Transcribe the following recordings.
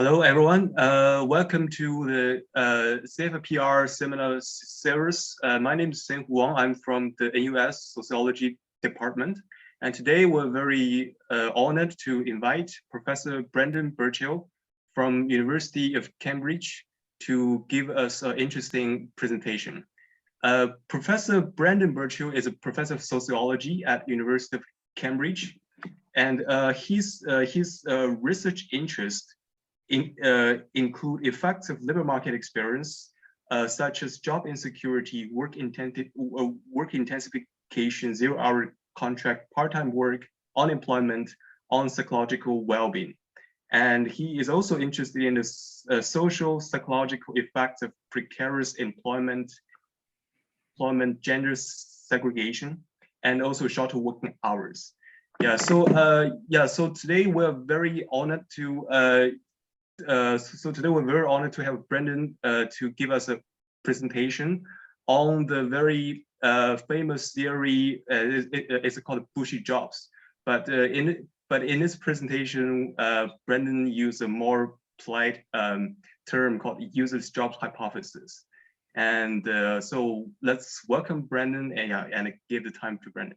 Hello, everyone. Welcome to the CFPR seminar series. My name is Sen Wang. I'm from the NUS Sociology Department. And today we're very honored to invite Professor Brendan Burchell from University of Cambridge to give us an interesting presentation. Professor Brendan Burchell is a professor of sociology at University of Cambridge. And his research interest include effects of labor market experience, such as job insecurity, work intensification, zero-hour contract, part-time work, unemployment, on psychological well-being. And he is also interested in the social psychological effects of precarious employment, gender segregation, and also shorter working hours. So today we're very honored to have Brendan to give us a presentation on the very famous theory. It's called bushy jobs. But in this presentation, Brendan used a more polite term called useless jobs hypothesis. And so let's welcome Brendan and give the time to Brendan.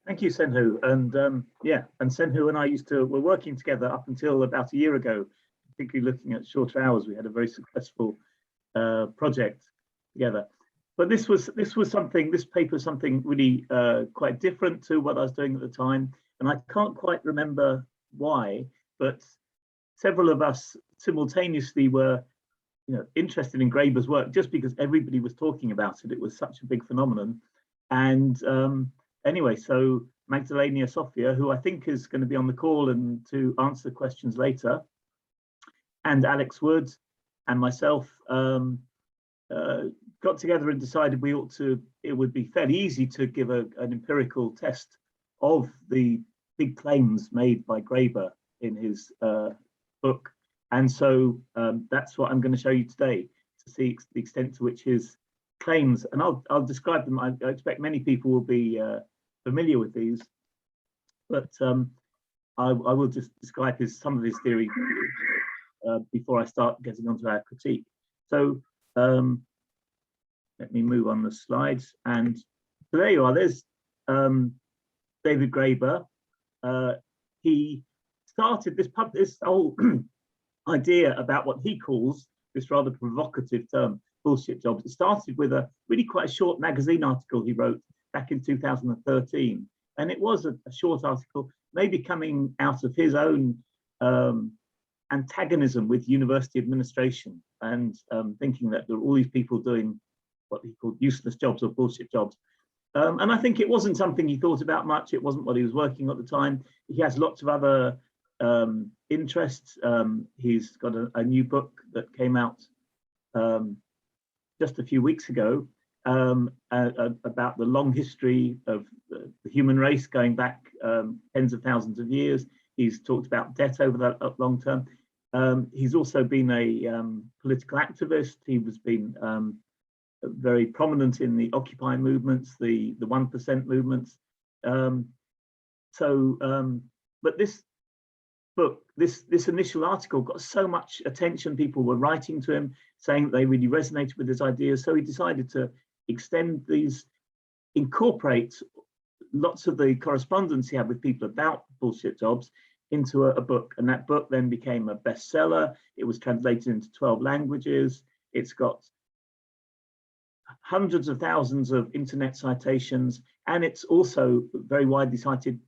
Thank you, Senhu. And and Senhu and I were working together up until about a year ago, particularly looking at shorter hours. We had a very successful project together. But this paper was something really quite different to what I was doing at the time. And I can't quite remember why, but several of us simultaneously were interested in Graeber's work just because everybody was talking about it. It was such a big phenomenon. And anyway, so Magdalena Sofia, who I think is going to be on the call and to answer questions later, and Alex Wood and myself got together and decided it would be fairly easy to give an empirical test of the big claims made by Graeber in his book. And so that's what I'm going to show you today, to see the extent to which his claims, and I'll describe them. I expect many people will be familiar with these, but I will just describe some of his theory before I start getting onto our critique. So let me move on the slides, and so there you are. There's David Graeber. He started this whole idea about what he calls this rather provocative term, bullshit jobs. It started with a really quite a short magazine article he wrote back in 2013. And it was a short article, maybe coming out of his own antagonism with university administration and thinking that there were all these people doing what he called useless jobs or bullshit jobs. And I think it wasn't something he thought about much. It wasn't what he was working on at the time. He has lots of other interests. He's got a new book that came out just a few weeks ago about the long history of the human race going back tens of thousands of years. He's talked about debt over that long term. He's also been a political activist. He was been very prominent in the Occupy movements, the 1% movements. But this book, this initial article got so much attention. People were writing to him saying that they really resonated with his ideas. So he decided to extend these, incorporate lots of the correspondence he had with people about bullshit jobs into a book. And that book then became a bestseller. It was translated into 12 languages. It's got hundreds of thousands of internet citations, and it's also very widely cited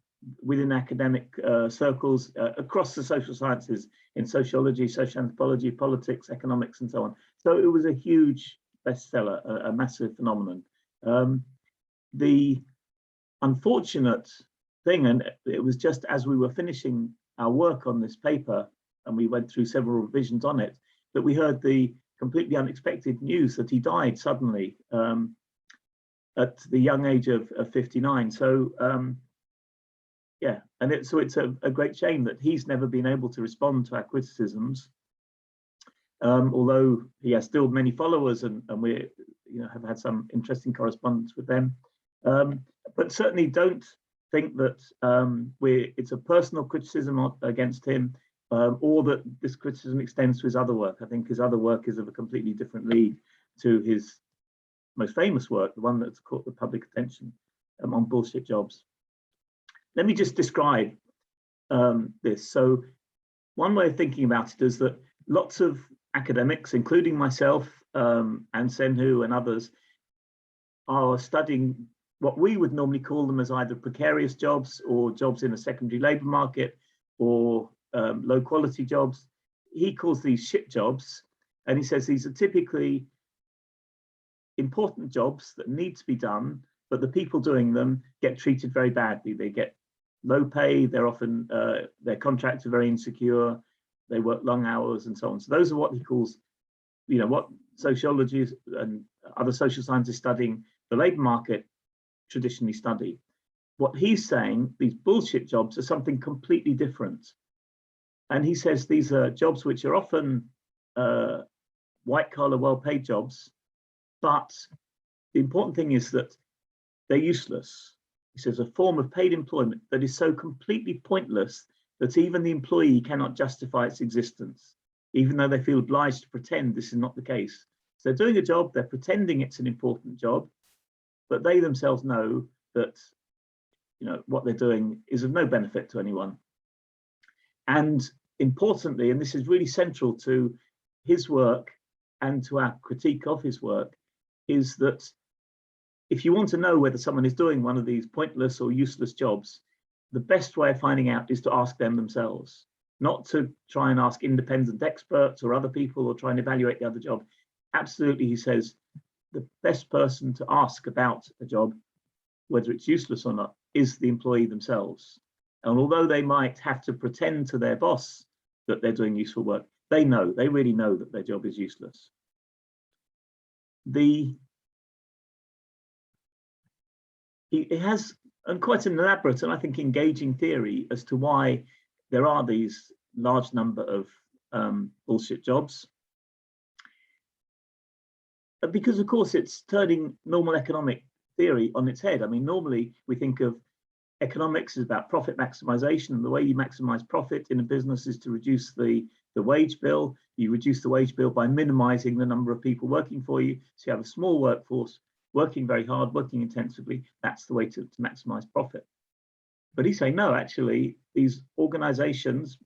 within academic circles across the social sciences, in sociology, social anthropology, politics, economics, and so on. So it was a huge bestseller, a massive phenomenon. The unfortunate thing, and it was just as we were finishing our work on this paper, and we went through several revisions on it, that we heard the completely unexpected news that he died suddenly at the young age of 59. So yeah, and it's a great shame that he's never been able to respond to our criticisms, although he has still many followers, and we have had some interesting correspondence with them. But certainly don't think that it's a personal criticism against him. or that this criticism extends to his other work. I think his other work is of a completely different league to his most famous work, the one that's caught the public attention on bullshit jobs. Let me just describe this. So one way of thinking about it is that lots of academics, including myself and Senhu and others, are studying what we would normally call them as either precarious jobs or jobs in a secondary labour market or low quality jobs. He calls these shit jobs, and he says these are typically important jobs that need to be done, but the people doing them get treated very badly. They get low pay, they're often, their contracts are very insecure, they work long hours and so on. So those are what he calls, you know, what sociology and other social sciences studying the labour market traditionally study. What he's saying, these bullshit jobs are something completely different. And he says these are jobs which are often white collar, well-paid jobs, but the important thing is that they're useless. He says a form of paid employment that is so completely pointless that even the employee cannot justify its existence, even though they feel obliged to pretend this is not the case. So they're doing a job, they're pretending it's an important job, but they themselves know that, you know, what they're doing is of no benefit to anyone. And importantly, and this is really central to his work and to our critique of his work, is that if you want to know whether someone is doing one of these pointless or useless jobs, the best way of finding out is to ask them themselves, not to try and ask independent experts or other people or try and evaluate the other job. Absolutely, he says, the best person to ask about a job, whether it's useless or not, is the employee themselves. And although they might have to pretend to their boss that they're doing useful work, they know, they really know that their job is useless. It has quite an elaborate and I think engaging theory as to why there are these large number of bullshit jobs. Because of course it's turning normal economic theory on its head. I mean, normally we think of economics is about profit maximization, and the way you maximize profit in a business is to reduce the wage bill. You reduce the wage bill by minimizing the number of people working for you. So you have a small workforce working very hard, working intensively. That's the way to maximize profit. But he's saying, no, actually, these organizations,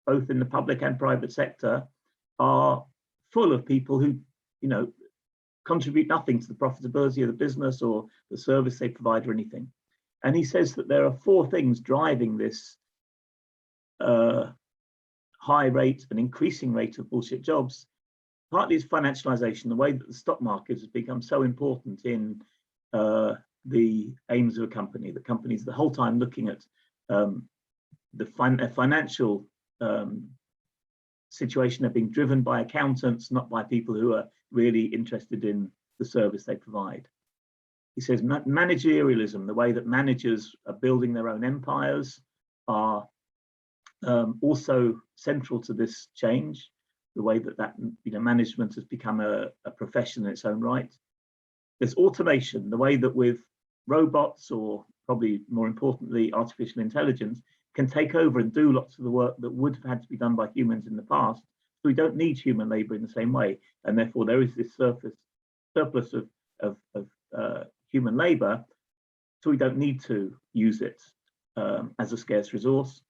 both in the public and private sector, are full of people who, you know, contribute nothing to the profitability of the business or the service they provide or anything. And he says that there are four things driving this high rate and increasing rate of bullshit jobs. Partly is financialization, the way that the stock market has become so important in the aims of a company. The companies the whole time looking at the financial situation are being driven by accountants, not by people who are really interested in the service they provide. He says managerialism, the way that managers are building their own empires, are also central to this change. The way that management has become a profession in its own right. There's automation, the way that with robots, or probably more importantly, artificial intelligence, can take over and do lots of the work that would have had to be done by humans in the past. So we don't need human labor in the same way, and therefore there is this surplus of human labor, so we don't need to use it as a scarce resource.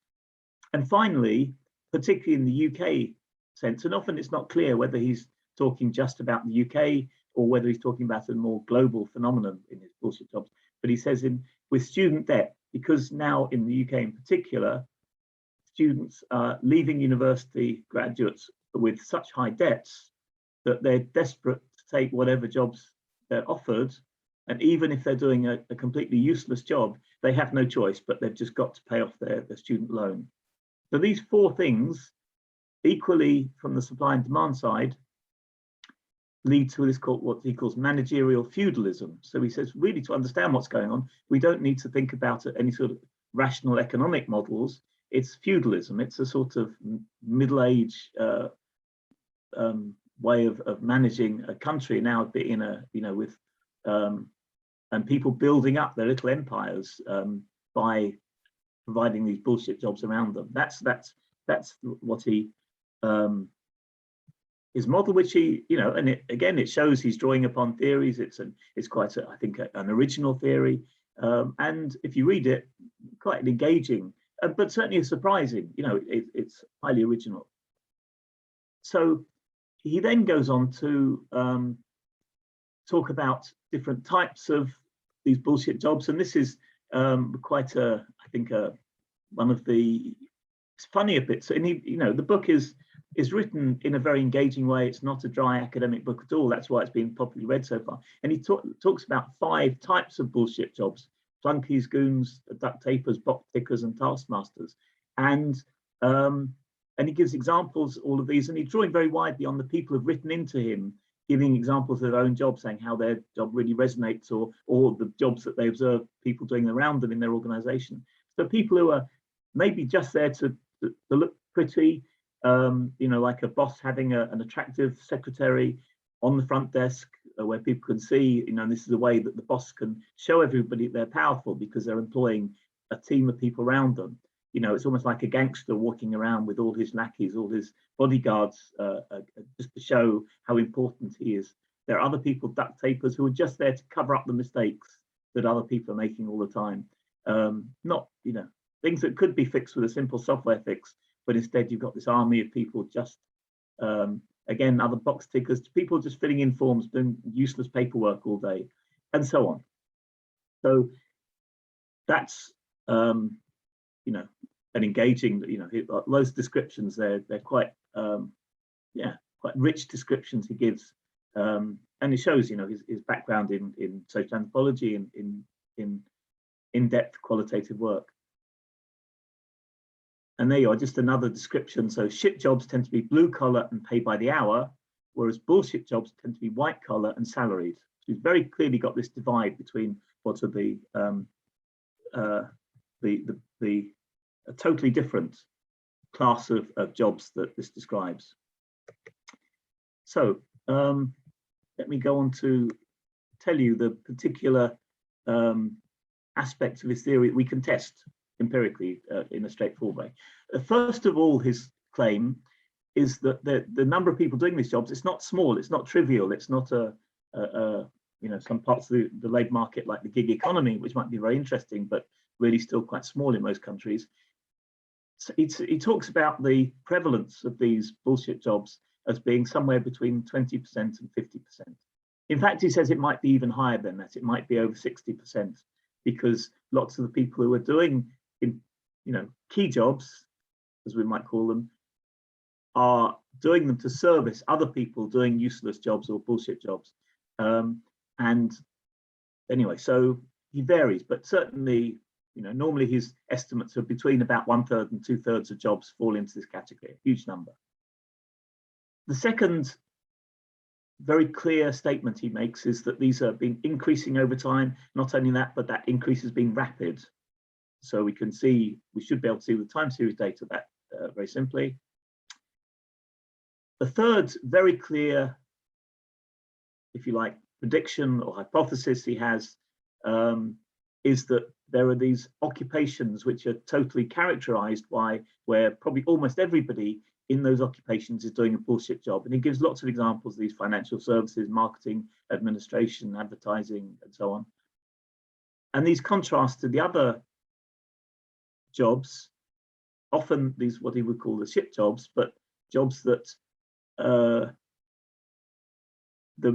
And finally, particularly in the UK sense, and often it's not clear whether he's talking just about the UK or whether he's talking about a more global phenomenon in his bullshit jobs, but he says with student debt, because now in the UK in particular, students are leaving university, graduates with such high debts that they're desperate to take whatever jobs they're offered, and even if they're doing a completely useless job, they have no choice, but they've just got to pay off their student loan. So these four things, equally from the supply and demand side, lead to what he calls managerial feudalism. So he says, really, to understand what's going on, we don't need to think about any sort of rational economic models. It's feudalism. It's a sort of middle-age way of managing a country now, in a with and people building up their little empires by providing these bullshit jobs around them. That's that's what he his model, which he, you know, and it shows he's drawing upon theories. It's quite I think an original theory, and if you read it, quite engaging, but certainly surprising. You know, it's highly original. So he then goes on to talk about different types of these bullshit jobs, and this is quite I think one of the funnier bits. And he, you know, the book is written in a very engaging way. It's not a dry academic book at all. That's why it's been popularly read so far. And he talks about 5 types of bullshit jobs: flunkies, goons, duct tapers, box tickers, and taskmasters. And he gives examples, all of these, and he's drawing very widely on the people who've written into him, giving examples of their own job, saying how their job really resonates, or the jobs that they observe people doing around them in their organization. So people who are maybe just there to look pretty, you know, like a boss having an attractive secretary on the front desk where people can see, you know, and this is a way that the boss can show everybody they're powerful because they're employing a team of people around them. You know, it's almost like a gangster walking around with all his lackeys, all his bodyguards, just to show how important he is. There are other people, duct tapers, who are just there to cover up the mistakes that other people are making all the time. Not, you know, things that could be fixed with a simple software fix, but instead you've got this army of people just, again, other box tickers, people just filling in forms, doing useless paperwork all day, and so on. So that's, you know, an engaging, you know, those descriptions, they're quite, yeah, quite rich descriptions he gives. And it shows, you know, his background in social anthropology and in in-depth qualitative work. And there you are, just another description. So shit jobs tend to be blue collar and paid by the hour, whereas bullshit jobs tend to be white collar and salaried. So he's very clearly got this divide between what are a totally different class of jobs that this describes. So let me go on to tell you the particular aspects of his theory that we can test empirically in a straightforward way. First of all, his claim is that the number of people doing these jobs, it's not small, it's not trivial, it's not you know, some parts of the labour market like the gig economy, which might be very interesting, but really still quite small in most countries. So he talks about the prevalence of these bullshit jobs as being somewhere between 20% and 50%. In fact, he says it might be even higher than that. It might be over 60%, because lots of the people who are doing, you know, key jobs, as we might call them, are doing them to service other people doing useless jobs or bullshit jobs. And anyway, so he varies, but certainly, you know, normally his estimates are between about 1/3 and 2/3 of jobs fall into this category, a huge number. The second very clear statement he makes is that these have been increasing over time. Not only that, but that increase has been rapid. So we can see, we should be able to see with time series data that very simply. The third very clear, if you like, prediction or hypothesis he has is that there are these occupations which are totally characterized by where probably almost everybody in those occupations is doing a bullshit job. And he gives lots of examples of these: financial services, marketing, administration, advertising, and so on. And these contrast to the other jobs, often these what he would call the shit jobs, but jobs that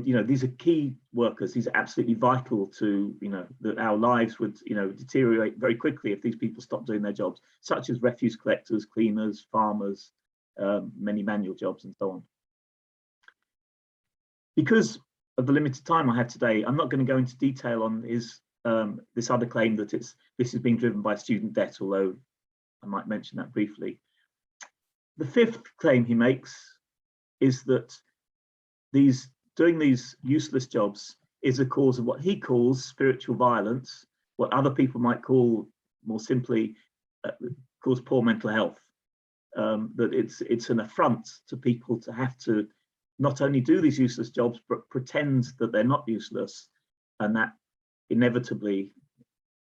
you know, these are key workers. These are absolutely vital to, you know, that our lives would, you know, deteriorate very quickly if these people stopped doing their jobs, such as refuse collectors, cleaners, farmers, many manual jobs, and so on. Because of the limited time I have today, I'm not going to go into detail on his this other claim that this is being driven by student debt, although I might mention that briefly. The fifth claim he makes is that doing these useless jobs is a cause of what he calls spiritual violence, what other people might call more simply cause poor mental health. That it's an affront to people to have to not only do these useless jobs, but pretend that they're not useless, and that inevitably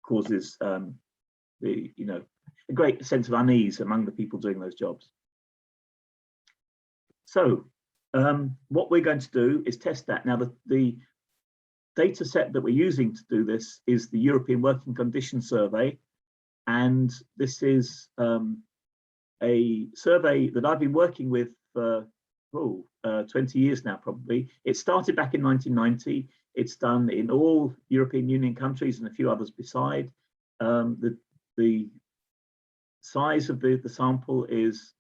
causes the, you know, a great sense of unease among the people doing those jobs. So what we're going to do is test that. Now, the data set that we're using to do this is the European Working Conditions Survey. And this is a survey that I've been working with for 20 years now, probably. It started back in 1990. It's done in all European Union countries and a few others beside. The size of the sample is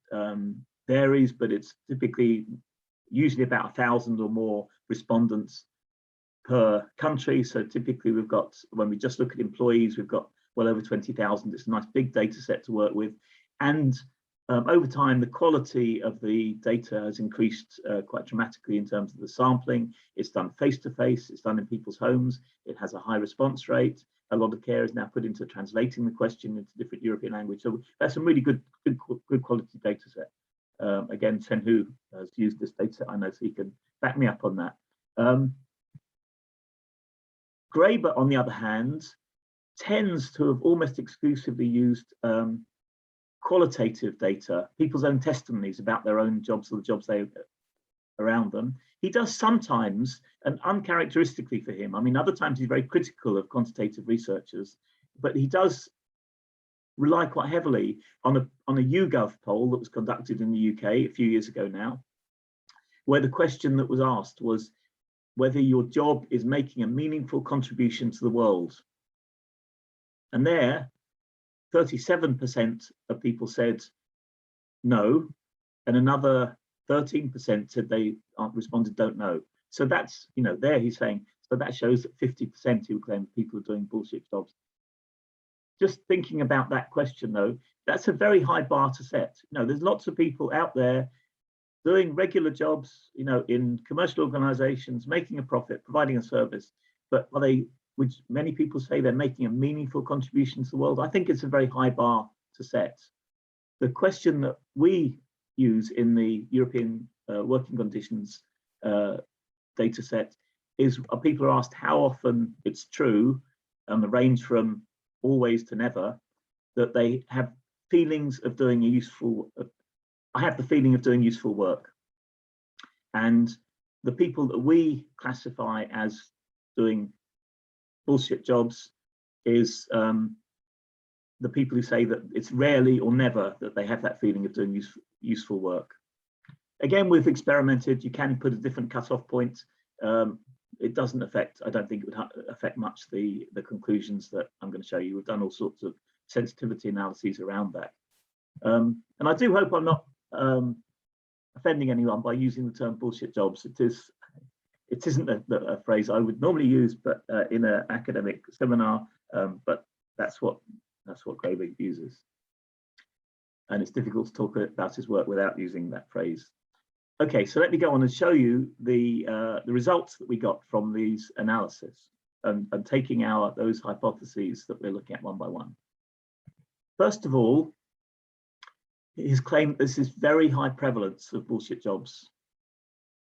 varies, but it's typically usually about 1,000 or more respondents per country. So typically we've got, when we just look at employees, we've got well over 20,000. It's a nice big data set to work with. And over time, the quality of the data has increased quite dramatically in terms of the sampling. It's done face-to-face, it's done in people's homes, it has a high response rate. A lot of care is now put into translating the question into different European language. So that's some really good quality data set. Again, Senhu has used this data set, I know, so he can back me up on that. Graeber, on the other hand, tends to have almost exclusively used qualitative data, people's own testimonies about their own jobs or the jobs they around them. He does sometimes, and uncharacteristically for him, I mean, other times he's very critical of quantitative researchers, but he does rely quite heavily on a YouGov poll that was conducted in the UK a few years ago now, where the question that was asked was whether your job is making a meaningful contribution to the world. And there, 37% of people said no, and another 13% said they responded don't know. So that's, you know, there he's saying, so that shows that 50% who claim people are doing bullshit jobs. Just thinking about that question though, that's a very high bar to set. You know, there's lots of people out there doing regular jobs, you know, in commercial organizations, making a profit, providing a service, but are they, which many people say they're making a meaningful contribution to the world? I think it's a very high bar to set. The question that we use in the European Working Conditions data set is, people are asked how often it's true, and the range from always to never, that they have feelings of doing a useful, I have the feeling of doing useful work. And the people that we classify as doing bullshit jobs is the people who say that it's rarely or never that they have that feeling of doing useful work. Again, we've experimented. You can put a different cutoff point. It doesn't affect, I don't think it would affect much the conclusions that I'm going to show you. We've done all sorts of sensitivity analyses around that. And I do hope I'm not offending anyone by using the term bullshit jobs. It isn't a phrase I would normally use, but in an academic seminar, but that's what Graeber uses. And it's difficult to talk about his work without using that phrase. Okay, so let me go on and show you the results that we got from these analysis and taking those hypotheses that we're looking at one by one. First of all, his claim this is very high prevalence of bullshit jobs.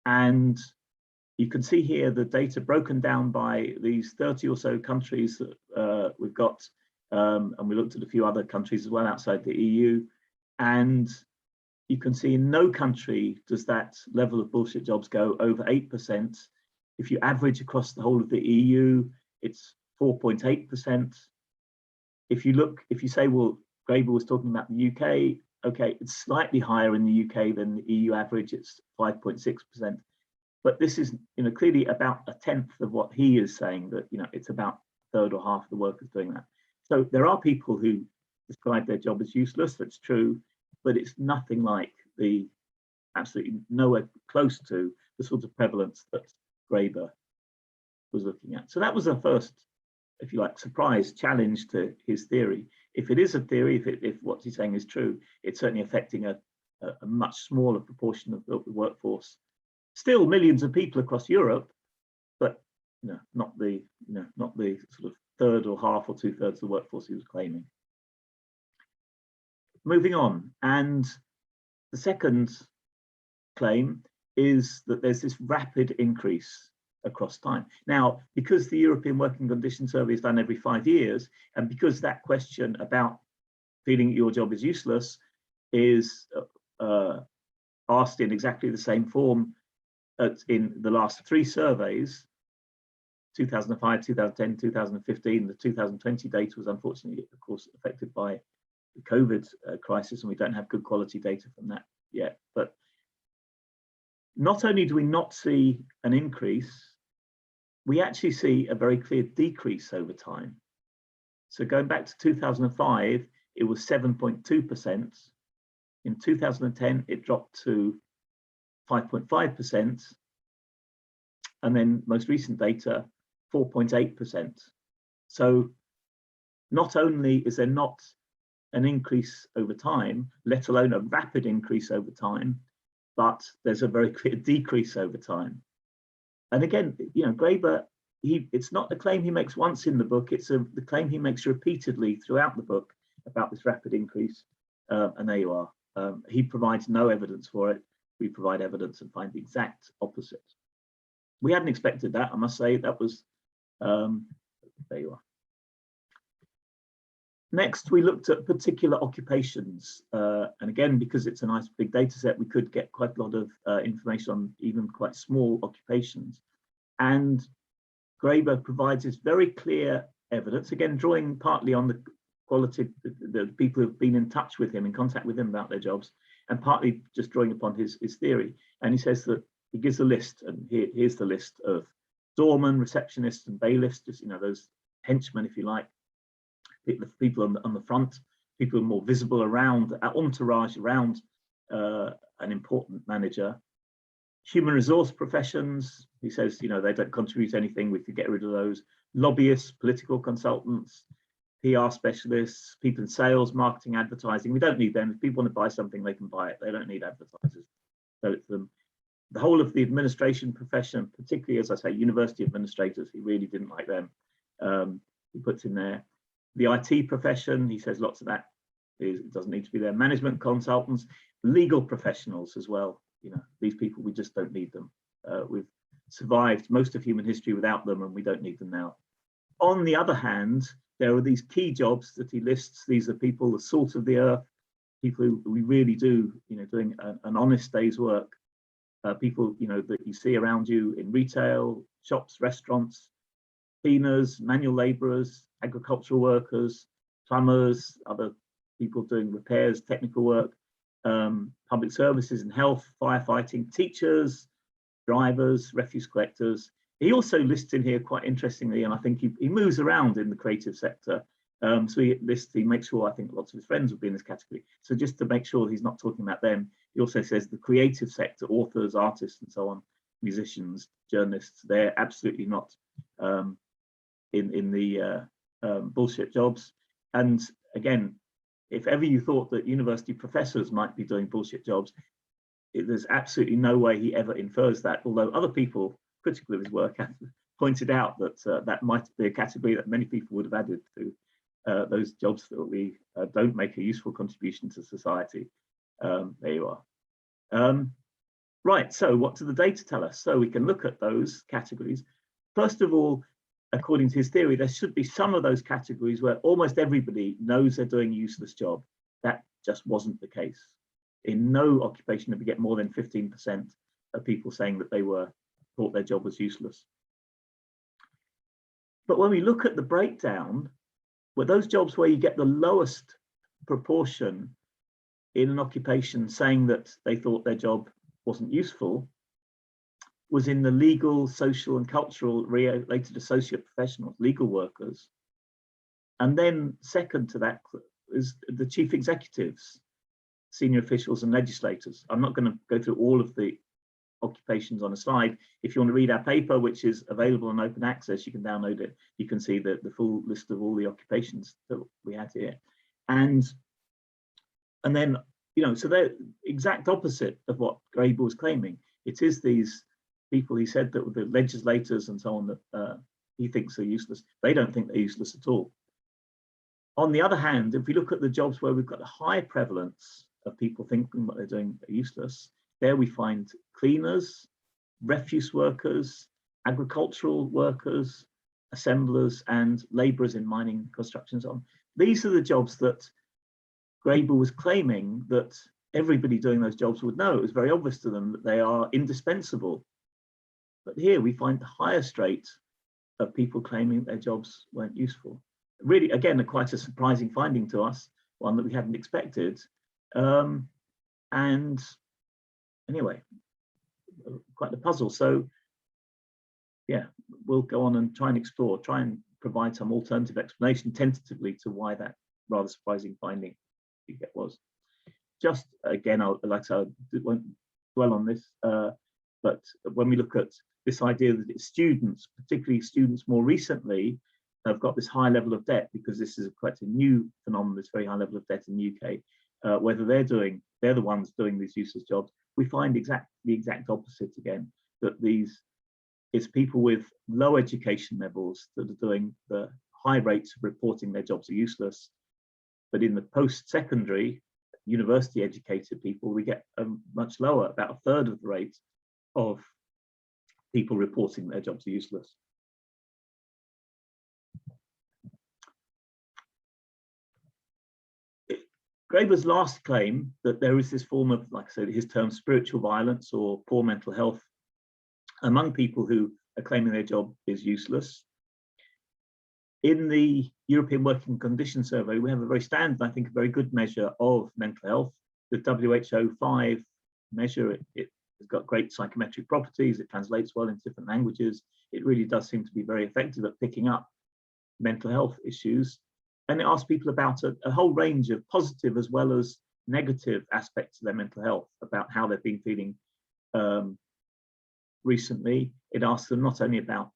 And you can see here the data broken down by these 30 or so countries that we've got, and we looked at a few other countries as well outside the EU. And you can see in no country does that level of bullshit jobs go over 8%. If you average across the whole of the EU, it's 4.8%. If you say, well, Graeber was talking about the UK, okay, it's slightly higher in the UK than the EU average, it's 5.6%. But this is, you know, clearly about a tenth of what he is saying, that, you know, it's about a third or half of the workers doing that. So there are people who describe their job as useless, that's true, but it's nothing like absolutely nowhere close to the sort of prevalence that Graeber was looking at. So that was the first, if you like, surprise challenge to his theory. If it is a theory, if what he's saying is true, it's certainly affecting a much smaller proportion of the workforce. Still millions of people across Europe, but not the sort of third or half or 2/3 of the workforce he was claiming. Moving on, and the second claim is that there's this rapid increase across time. Now, because the European Working Conditions Survey is done every 5 years, and because that question about feeling your job is useless is asked in exactly the same form in the last 3 surveys, 2005, 2010, 2015. The 2020 data was unfortunately, of course, affected by the COVID crisis, and we don't have good quality data from that yet. But not only do we not see an increase, we actually see a very clear decrease over time. So going back to 2005, it was 7.2%. In 2010, it dropped to 5.5%. And then most recent data, 4.8%. So not only is there not an increase over time, let alone a rapid increase over time, but there's a very clear decrease over time. And again, you know, Graeber, it's not the claim he makes once in the book, it's the claim he makes repeatedly throughout the book about this rapid increase. And there you are. He provides no evidence for it. We provide evidence and find the exact opposite. We hadn't expected that, I must say. That was, there you are. Next, we looked at particular occupations. And again, because it's a nice big data set, we could get quite a lot of information on even quite small occupations. And Graeber provides this very clear evidence, again, drawing partly on the quality, the people who've been in touch with him, in contact with him about their jobs, and partly just drawing upon his theory. And he says that he gives a list, and here's the list of doormen, receptionists, and bailiffs, just, you know, those henchmen, if you like, the people on the front, people who are more visible around, entourage around an important manager. Human resource professions, he says, you know, they don't contribute anything, we could get rid of those. Lobbyists, political consultants, PR specialists, people in sales, marketing, advertising, we don't need them. If people want to buy something, they can buy it. They don't need advertisers. So it's them. The whole of the administration profession, particularly, as I say, university administrators, he really didn't like them. He puts in there. The IT profession, he says lots of that it doesn't need to be there. Management consultants, legal professionals as well. You know, these people, we just don't need them. We've survived most of human history without them, and we don't need them now. On the other hand, there are these key jobs that he lists. These are people, the salt of the earth, people who we really do, you know, doing an honest day's work. People, you know, that you see around you in retail, shops, restaurants, cleaners, manual labourers, agricultural workers, plumbers, other people doing repairs, technical work, public services and health, firefighting, teachers, drivers, refuse collectors. He also lists in here quite interestingly, and I think he moves around in the creative sector. So he makes sure, I think lots of his friends would be in this category. So just to make sure he's not talking about them, he also says the creative sector, authors, artists, and so on, musicians, journalists, they're absolutely not in the bullshit jobs. And again, if ever you thought that university professors might be doing bullshit jobs, there's absolutely no way he ever infers that, although other people critical of his work have pointed out that that might be a category that many people would have added to those jobs that we don't make a useful contribution to society. There you are. Right, so what do the data tell us? So we can look at those categories. First of all, according to his theory, there should be some of those categories where almost everybody knows they're doing a useless job. That just wasn't the case. In no occupation did we get more than 15% of people saying that they thought their job was useless. But when we look at the breakdown, with those jobs where you get the lowest proportion in an occupation saying that they thought their job wasn't useful, was in the legal, social and cultural related associate professionals, legal workers. And then second to that is the chief executives, senior officials and legislators. I'm not going to go through all of the occupations on a slide. If you want to read our paper, which is available on open access, you can download it. You can see the full list of all the occupations that we had here. And then, you know, so they're exact opposite of what Graeber was claiming. It is these people, he said, that were the legislators and so on that he thinks are useless. They don't think they're useless at all. On the other hand, if we look at the jobs where we've got a high prevalence of people thinking what they're doing are useless, there we find cleaners, refuse workers, agricultural workers, assemblers, and labourers in mining, construction, and so on. These are the jobs that Graeber was claiming that everybody doing those jobs would know. It was very obvious to them that they are indispensable. But here we find the highest rate of people claiming their jobs weren't useful. Really, again, quite a surprising finding to us, one that we hadn't expected. And anyway, quite a puzzle. So yeah, we'll go on and try and explore, try and provide some alternative explanation tentatively to why that rather surprising finding was. Just again, like I said, I won't dwell on this, but when we look at this idea that it's students, particularly students more recently, have got this high level of debt, because this is quite a new phenomenon, this very high level of debt in the UK, whether they're the ones doing these useless jobs, we find the exact opposite again, that it's people with low education levels that are doing the high rates of reporting their jobs are useless. But in the post-secondary, university educated people, we get a much lower, about a third of the rate of people reporting their jobs are useless. Graeber's last claim that there is this form of, like I said, his term, spiritual violence or poor mental health among people who are claiming their job is useless. In the European Working Conditions Survey, we have a very standard, I think, a very good measure of mental health. The WHO-5 measure, it has got great psychometric properties, it translates well into different languages. It really does seem to be very effective at picking up mental health issues. And it asks people about a whole range of positive as well as negative aspects of their mental health, about how they've been feeling recently. It asks them not only about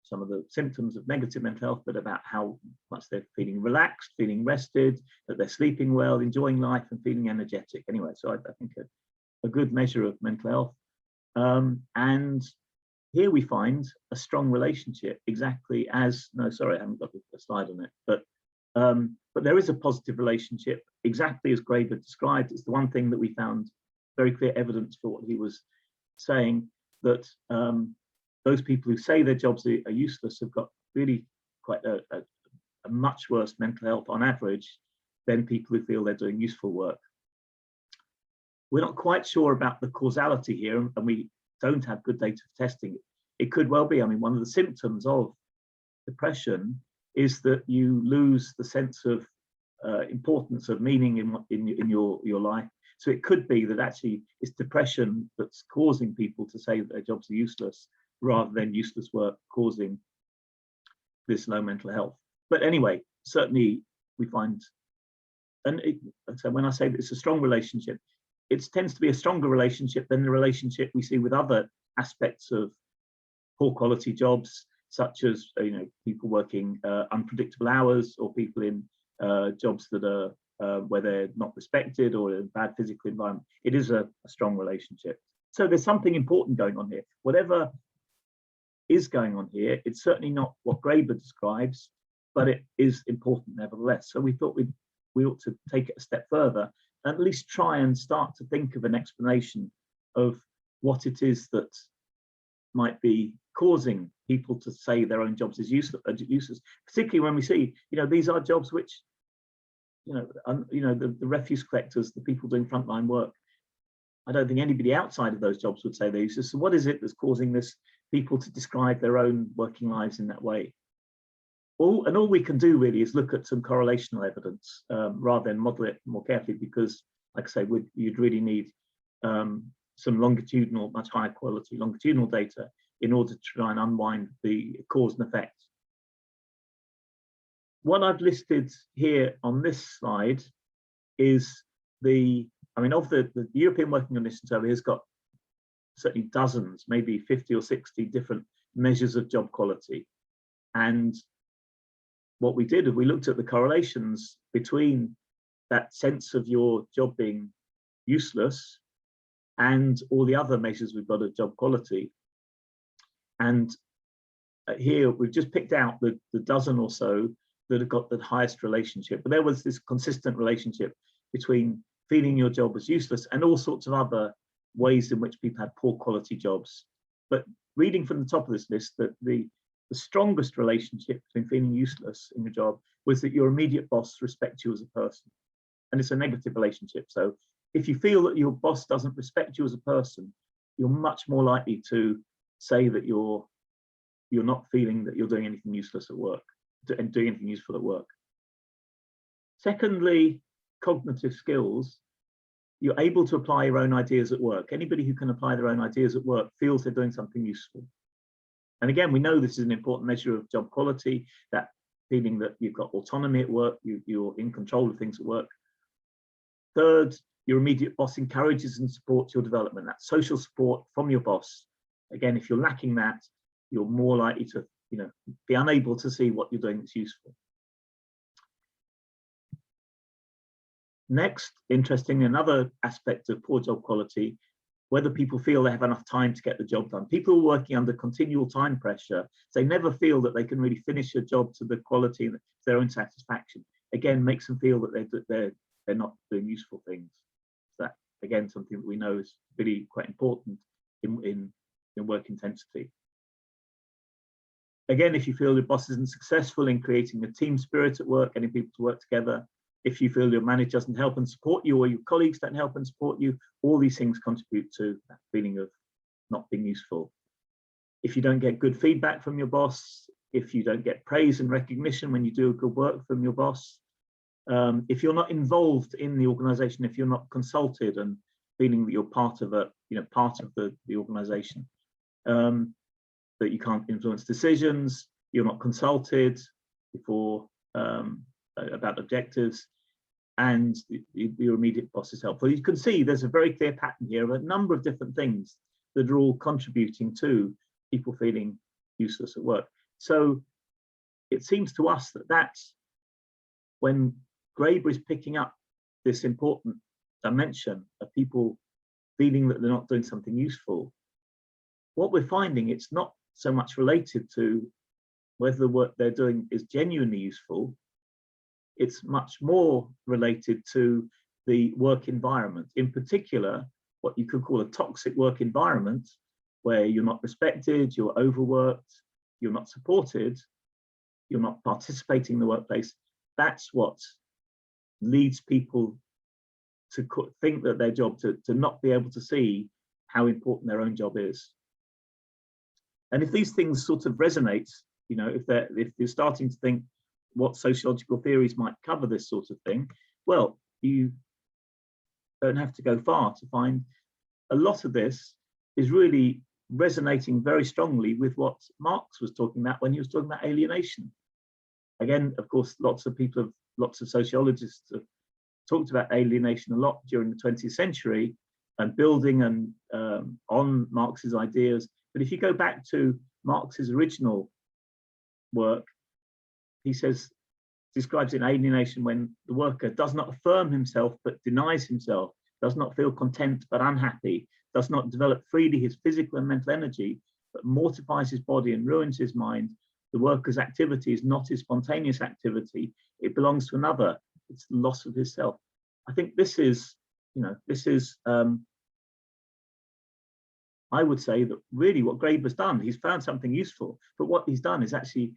some of the symptoms of negative mental health, but about how much they're feeling relaxed, feeling rested, that they're sleeping well, enjoying life and feeling energetic. Anyway, so I think a good measure of mental health. And here we find a strong relationship, exactly as, no, sorry, I haven't got a slide on it, but there is a positive relationship, exactly as Graeber described. It's the one thing that we found very clear evidence for what he was saying, that those people who say their jobs are useless have got really quite a much worse mental health on average than people who feel they're doing useful work. We're not quite sure about the causality here, and we don't have good data for testing it. It could well be, I mean, one of the symptoms of depression is that you lose the sense of importance of meaning in your life. So it could be that actually it's depression that's causing people to say that their jobs are useless, rather than useless work causing this low mental health. But anyway, certainly we find, and so when I say that it's a strong relationship, it tends to be a stronger relationship than the relationship we see with other aspects of poor quality jobs, such as people working unpredictable hours, or people in jobs that are where they're not respected, or in a bad physical environment. It is a strong relationship. So there's something important going on here. Whatever is going on here, it's certainly not what Graeber describes, but it is important nevertheless. So we thought we ought to take it a step further, and at least try and start to think of an explanation of what it is that might be causing people to say their own jobs is useless, particularly when we see, these are jobs which, the refuse collectors, the people doing frontline work, I don't think anybody outside of those jobs would say they're useless. So what is it that's causing this people to describe their own working lives in that way? All we can do really is look at some correlational evidence rather than model it more carefully, because, like I say, you'd really need some longitudinal, much higher quality longitudinal data in order to try and unwind the cause and effect. What I've listed here on this slide is of the European Working Conditions Survey has got certainly dozens, maybe 50 or 60 different measures of job quality. And what we did is we looked at the correlations between that sense of your job being useless and all the other measures we've got of job quality. And here we've just picked out the dozen or so that have got the highest relationship. But there was this consistent relationship between feeling your job was useless and all sorts of other ways in which people had poor quality jobs. But reading from the top of this list, that the strongest relationship between feeling useless in your job was that your immediate boss respects you as a person. and it's a negative relationship. So if you feel that your boss doesn't respect you as a person, you're much more likely to say that you're not feeling that you're doing anything useless at work and doing anything useful at work. Secondly, cognitive skills. You're able to apply your own ideas at work. Anybody who can apply their own ideas at work feels they're doing something useful. And again, we know this is an important measure of job quality, that feeling that you've got autonomy at work, you're in control of things at work. Third, your immediate boss encourages and supports your development, that social support from your boss. Again, if you're lacking that, you're more likely to, be unable to see what you're doing that's useful. Next, interesting, another aspect of poor job quality, whether people feel they have enough time to get the job done. People working under continual time pressure, they never feel that they can really finish a job to the quality of their own satisfaction. Again, makes them feel that they're not doing useful things. That, again, something that we know is really quite important in work intensity. Again, if you feel your boss isn't successful in creating a team spirit at work, getting people to work together, if you feel your manager doesn't help and support you, or your colleagues don't help and support you, all these things contribute to that feeling of not being useful. If you don't get good feedback from your boss, if you don't get praise and recognition when you do good work from your boss, if you're not involved in the organization, if you're not consulted and feeling that you're part of the organization, that you can't influence decisions, you're not consulted before about objectives, and your immediate boss is helpful. You can see there's a very clear pattern here of a number of different things that are all contributing to people feeling useless at work. So it seems to us that that's when Graeber is picking up this important dimension of people feeling that they're not doing something useful. What we're finding, it's not so much related to whether the work they're doing is genuinely useful. It's much more related to the work environment, in particular, what you could call a toxic work environment, where you're not respected, you're overworked, you're not supported, you're not participating in the workplace. That's what leads people to think that their job, to not be able to see how important their own job is. And if these things sort of resonate, if you're starting to think what sociological theories might cover this sort of thing, well, you don't have to go far to find a lot of this is really resonating very strongly with what Marx was talking about when he was talking about alienation. Again, of course, lots of sociologists have talked about alienation a lot during the 20th century and building on Marx's ideas. But if you go back to Marx's original work, he describes in alienation when the worker does not affirm himself but denies himself, does not feel content but unhappy, does not develop freely his physical and mental energy, but mortifies his body and ruins his mind. The worker's activity is not his spontaneous activity, it belongs to another, it's the loss of his self. I think this is, I would say that really what Graeber's done, he's found something useful, but what he's done is actually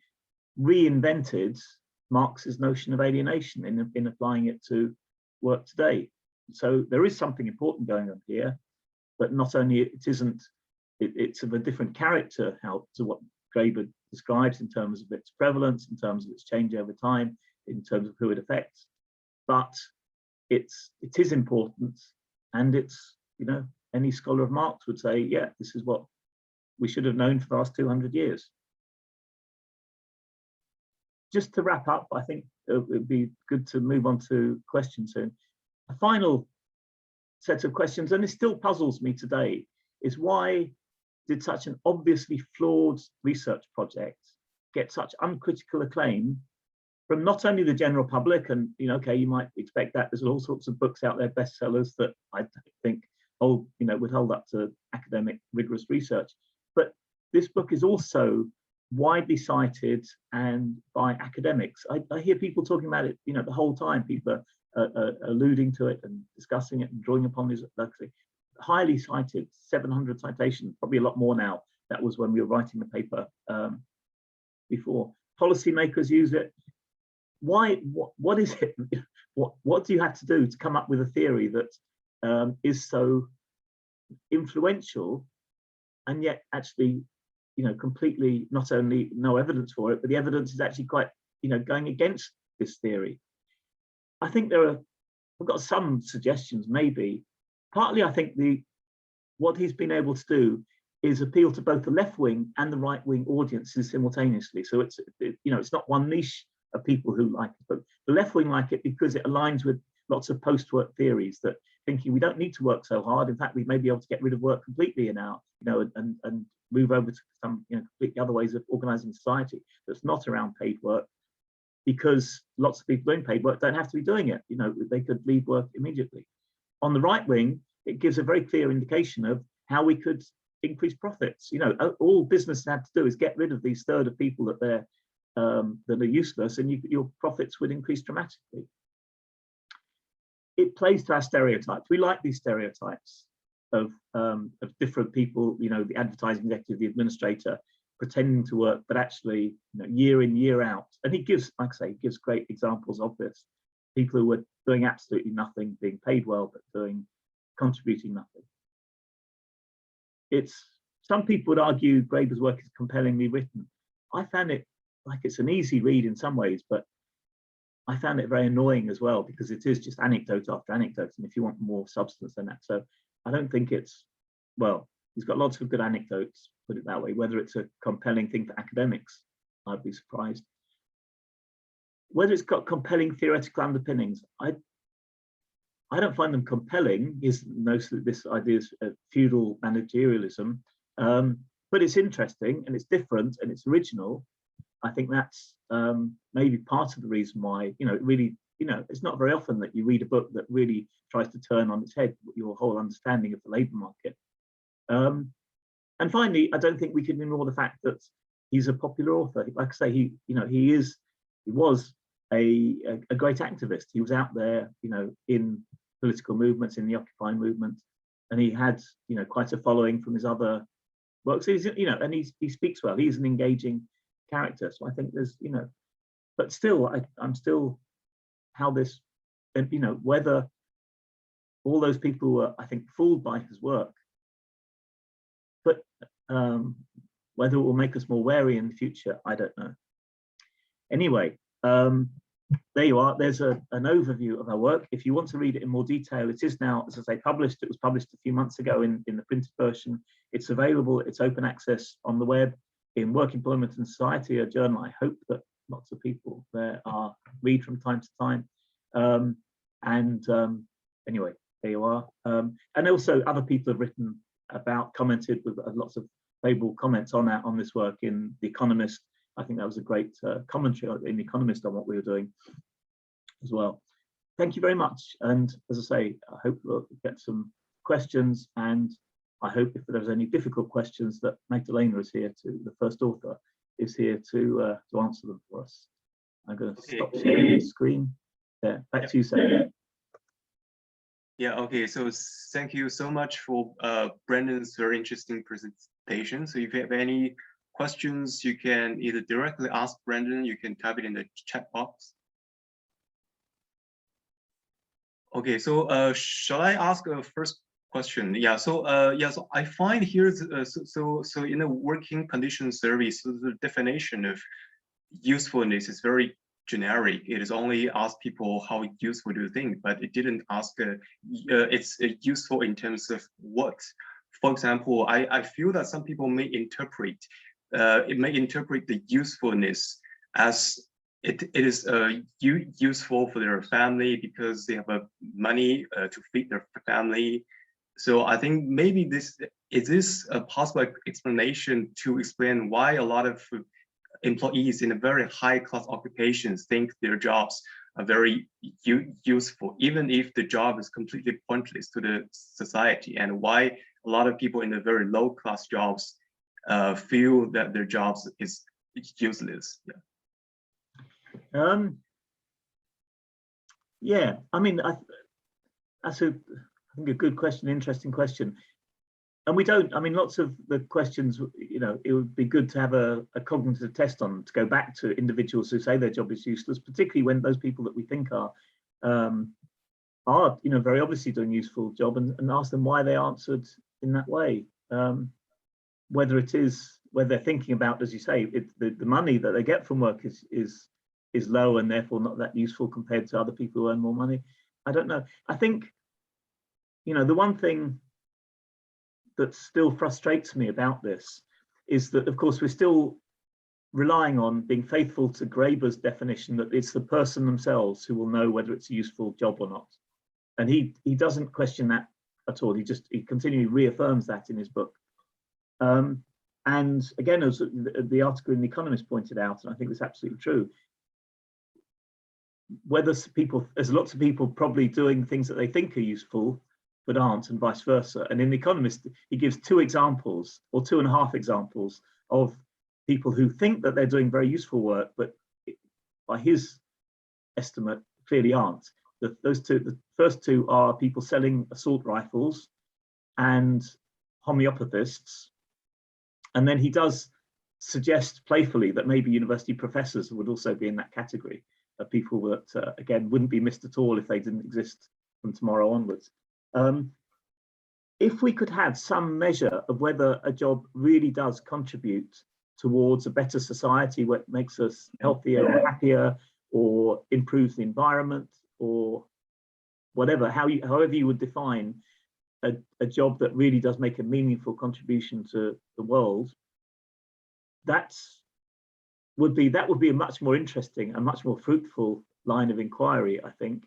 reinvented Marx's notion of alienation in applying it to work today. So there is something important going on here, but not only it's of a different character to what Graeber describes in terms of its prevalence, in terms of its change over time, in terms of who it affects, but it is important, and it's, any scholar of Marx would say, yeah, this is what we should have known for the last 200 years. Just to wrap up, I think it would be good to move on to questions soon. A final set of questions, and it still puzzles me today, is why did such an obviously flawed research project get such uncritical acclaim from not only the general public, and okay, you might expect that, there's all sorts of books out there, bestsellers, that I think would hold up to academic rigorous research, but this book is also widely cited and by academics. I hear people talking about it, the whole time. People are alluding to it and discussing it and drawing upon this. Highly cited, 700 citations, probably a lot more now. That was when we were writing the paper before. Policymakers use it. Why? What is it? what do you have to do to come up with a theory that is so influential and yet actually, completely, not only no evidence for it, but the evidence is actually quite, going against this theory. I think we've got some suggestions, maybe. Partly, I think what he's been able to do is appeal to both the left-wing and the right-wing audiences simultaneously. So it's not one niche of people who like it, but the left-wing like it because it aligns with lots of post-work theories that thinking we don't need to work so hard. In fact, we may be able to get rid of work completely in our, and move over to some, completely other ways of organizing society that's not around paid work, because lots of people doing paid work don't have to be doing it. They could leave work immediately. On the right wing, it gives a very clear indication of how we could increase profits. All business had to do is get rid of these third of people that are useless, and your profits would increase dramatically. It plays to our stereotypes. We like these stereotypes of different people, the advertising executive, the administrator, pretending to work, but actually, year in, year out. And he gives, like I say, he gives great examples of this. People who were doing absolutely nothing, being paid well, but contributing nothing. Some people would argue Graeber's work is compellingly written. I found it like it's an easy read in some ways, but I found it very annoying as well, because it is just anecdote after anecdote, and if you want more substance than that. So I don't think he's got lots of good anecdotes, put it that way. Whether it's a compelling thing for academics, I'd be surprised. Whether it's got compelling theoretical underpinnings, I don't find them compelling. Is mostly this idea of feudal managerialism, but it's interesting and it's different and it's original. I think that's maybe part of the reason why, it's not very often that you read a book that really tries to turn on its head your whole understanding of the labour market. And finally, I don't think we can ignore the fact that he's a popular author. Like I say, he was a great activist. He was out there, in political movements, in the Occupy movement, and he had, quite a following from his other works. He's, and he speaks well. He's an engaging character. So I think there's, but still, I'm still how this, whether all those people were, I think, fooled by his work, but whether it will make us more wary in the future, I don't know. Anyway, there you are. There's an overview of our work. If you want to read it in more detail, it is now, as I say, published. It was published a few months ago in the printed version. It's available. It's open access on the web in Work, Employment and Society, a journal I hope that lots of people there read from time to time. Anyway, there you are. And also other people have written about, commented with lots of favorable comments on this work in The Economist. I think that was a great commentary in The Economist on what we were doing as well. Thank you very much. And as I say, I hope we'll get some questions, and I hope if there's any difficult questions that Magdalena is here the first author, is here to answer them for us. I'm going to stop sharing the screen. There, back to you, Sam. Yeah, okay, so thank you so much for Brendan's very interesting presentation. So if you have any questions, you can either directly ask Brendan, you can type it in the chat box. Okay, so shall I ask a first question? Yeah, so so I find here, so in a working condition survey, so the definition of usefulness is very generic. It is only ask people how useful do you think, but it didn't ask it's useful in terms of what. For example, I feel that some people may interpret the usefulness as it is useful for their family because they have money to feed their family. So I think maybe this is a possible explanation to explain why a lot of employees in a very high class occupations think their jobs are very useful, even if the job is completely pointless to the society, and why a lot of people in the very low class jobs feel that their jobs is useless. Yeah, I mean, that's I think a good question, interesting question. And we don't, I mean, lots of the questions, it would be good to have a cognitive test on, to go back to individuals who say their job is useless, particularly when those people that we think are are, very obviously doing a useful job, and ask them why they answered in that way. Whether they're thinking about, as you say, the money that they get from work is low and therefore not that useful compared to other people who earn more money. I don't know. I think, the one thing that still frustrates me about this is that, of course, we're still relying on being faithful to Graeber's definition that it's the person themselves who will know whether it's a useful job or not. And he doesn't question that at all. He continually reaffirms that in his book. And again, as the article in The Economist pointed out, and I think it's absolutely true, there's lots of people probably doing things that they think are useful, but aren't, and vice versa. And in The Economist, he gives 2 examples, or 2.5 examples, of people who think that they're doing very useful work, but by his estimate, clearly aren't. The first 2 are people selling assault rifles and homeopathists. And then he does suggest playfully that maybe university professors would also be in that category of people that, again, wouldn't be missed at all if they didn't exist from tomorrow onwards. If we could have some measure of whether a job really does contribute towards a better society, what makes us healthier or happier, or improves the environment, or whatever, however you would define a job that really does make a meaningful contribution to the world, that would be a much more interesting and much more fruitful line of inquiry, I think.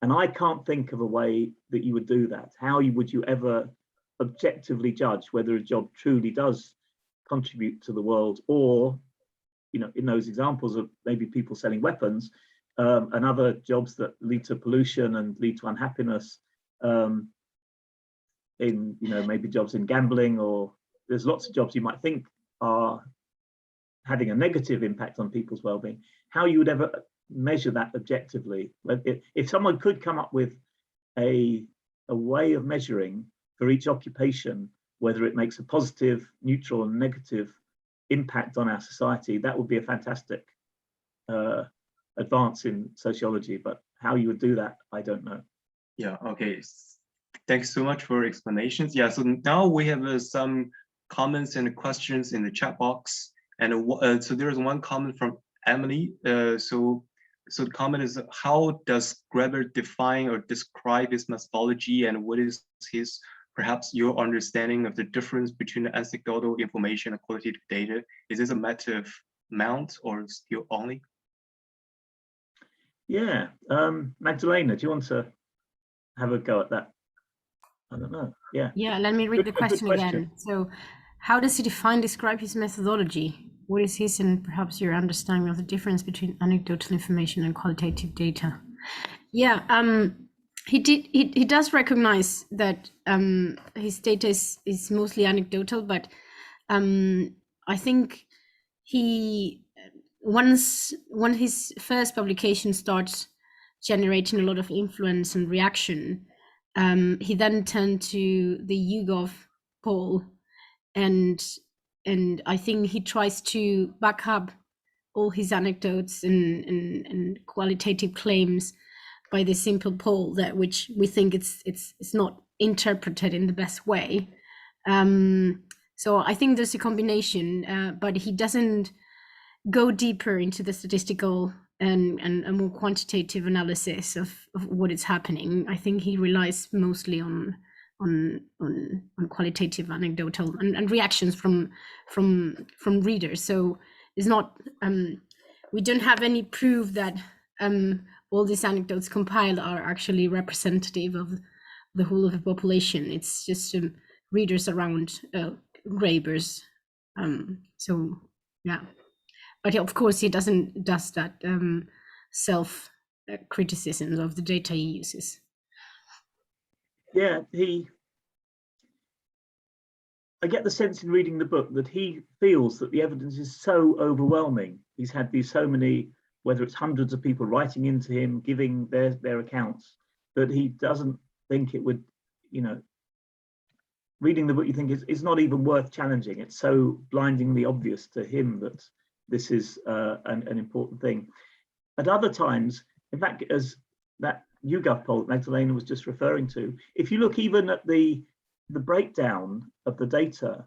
And I can't think of a way that you would do that. How would you ever objectively judge whether a job truly does contribute to the world, or, in those examples of maybe people selling weapons, and other jobs that lead to pollution and lead to unhappiness, in maybe jobs in gambling, or there's lots of jobs you might think are having a negative impact on people's well-being. How you would ever measure that objectively? If someone could come up with a way of measuring for each occupation whether it makes a positive, neutral, and negative impact on our society, that would be a fantastic advance in sociology. But how you would do that, I don't know. Yeah, okay. Thanks so much for explanations. Yeah, so now we have some comments and questions in the chat box. And so there's one comment from Emily. So the comment is, how does Graeber define or describe his methodology, and what is perhaps your understanding of the difference between the anecdotal information and qualitative data? Is this a matter of amount or skill only? Yeah, Magdalena, do you want to have a go at that? I don't know. Yeah. Yeah, let me read the question again. So, how does he describe his methodology? What is his and perhaps your understanding of the difference between anecdotal information and qualitative data? Yeah, he does recognize that his data is mostly anecdotal, but I think once his first publication starts generating a lot of influence and reaction, he then turned to the YouGov poll, and I think he tries to back up all his anecdotes and qualitative claims by the simple poll, which we think it's not interpreted in the best way. So I think there's a combination, but he doesn't go deeper into the statistical and a more quantitative analysis of what is happening. I think he relies mostly on qualitative, anecdotal, and reactions from readers. So it's not we don't have any proof that all these anecdotes compiled are actually representative of the whole of the population. It's just readers around Graeber's. So yeah, but of course he does that self criticism of the data he uses. Yeah, I get the sense in reading the book that he feels that the evidence is so overwhelming. He's had so many, whether it's hundreds of people writing into him, giving their accounts, that he doesn't think it would, reading the book, you think it's not even worth challenging. It's so blindingly obvious to him that this is an important thing. At other times, in fact, as that YouGov poll that Magdalena was just referring to, if you look even at the breakdown of the data,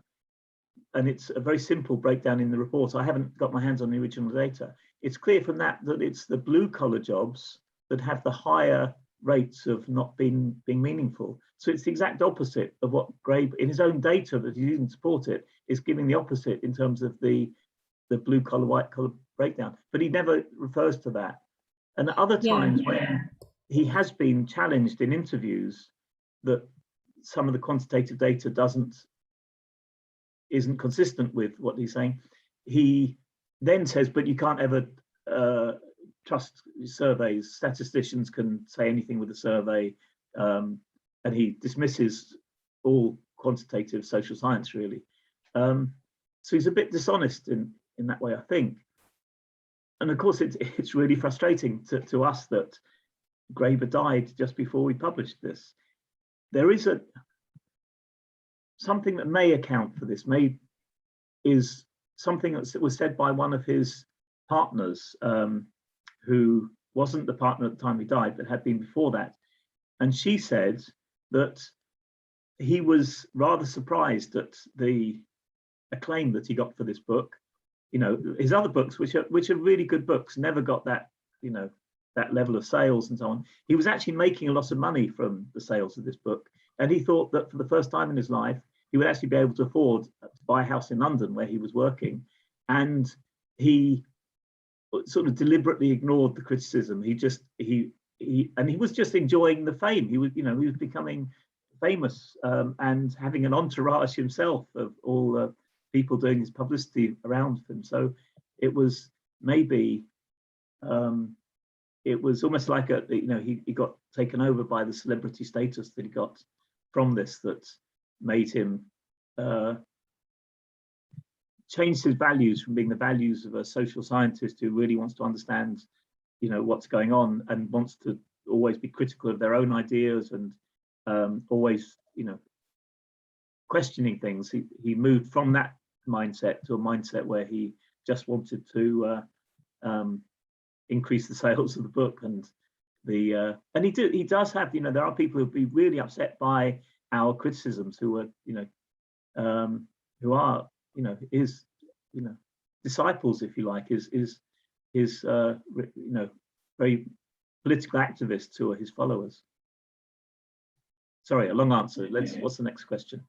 and it's a very simple breakdown in the report, I haven't got my hands on the original data, it's clear from that it's the blue collar jobs that have the higher rates of not being meaningful. So it's the exact opposite of what Graeber, in his own data that he didn't support it, is giving the opposite in terms of the blue collar, white collar breakdown. But he never refers to that. And at other times when he has been challenged in interviews that some of the quantitative data isn't consistent with what he's saying, he then says, but you can't ever trust surveys. Statisticians can say anything with a survey, and he dismisses all quantitative social science, really. So he's a bit dishonest in that way, I think. And of course, it's really frustrating to us that Graeber died just before we published this. There is something that may account for this, is something that was said by one of his partners, who wasn't the partner at the time he died, but had been before that. And she said that he was rather surprised at the acclaim that he got for this book. You know, his other books, which are really good books, never got that, you know, that level of sales and so on. He was actually making a lot of money from the sales of this book. And he thought that for the first time in his life, he would actually be able to afford to buy a house in London where he was working. And he sort of deliberately ignored the criticism. He was just enjoying the fame. He was becoming famous and having an entourage himself of all the people doing his publicity around him. So it was maybe, it was almost like he got taken over by the celebrity status that he got from this, that made him change his values from being the values of a social scientist who really wants to understand, you know, what's going on and wants to always be critical of their own ideas and always, you know, questioning things. He moved from that mindset to a mindset where he just wanted to increase the sales of the book, and he does have, you know, there are people who'd be really upset by our criticisms who are, you know, who are, you know, his, you know, disciples, if you like, his you know, very political activists who are his followers. Sorry, a long answer. What's the next question?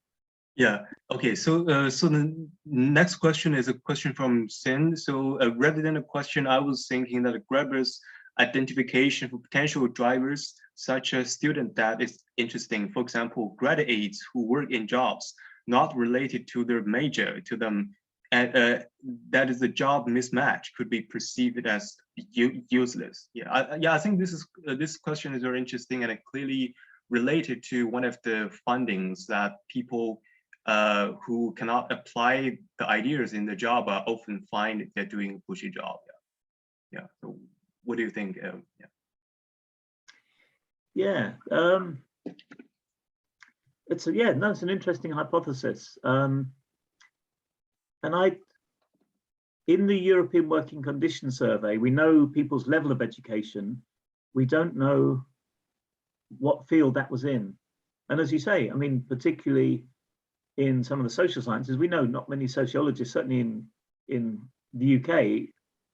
Yeah. Okay. So, so the next question is a question from Sin. So, rather than a question, I was thinking that Graeber's identification for potential drivers, such as student debt, is interesting. For example, graduates who work in jobs not related to their major, to them, and that is a job mismatch, could be perceived as useless. Yeah. I think this question is very interesting, and it clearly related to one of the findings that people who cannot apply the ideas in the job often find they're doing a pushy job. Yeah. So what do you think? It's an interesting hypothesis. And in the European Working Conditions Survey, we know people's level of education. We don't know what field that was in. And as you say, I mean, particularly in some of the social sciences, we know not many sociologists, certainly in the UK,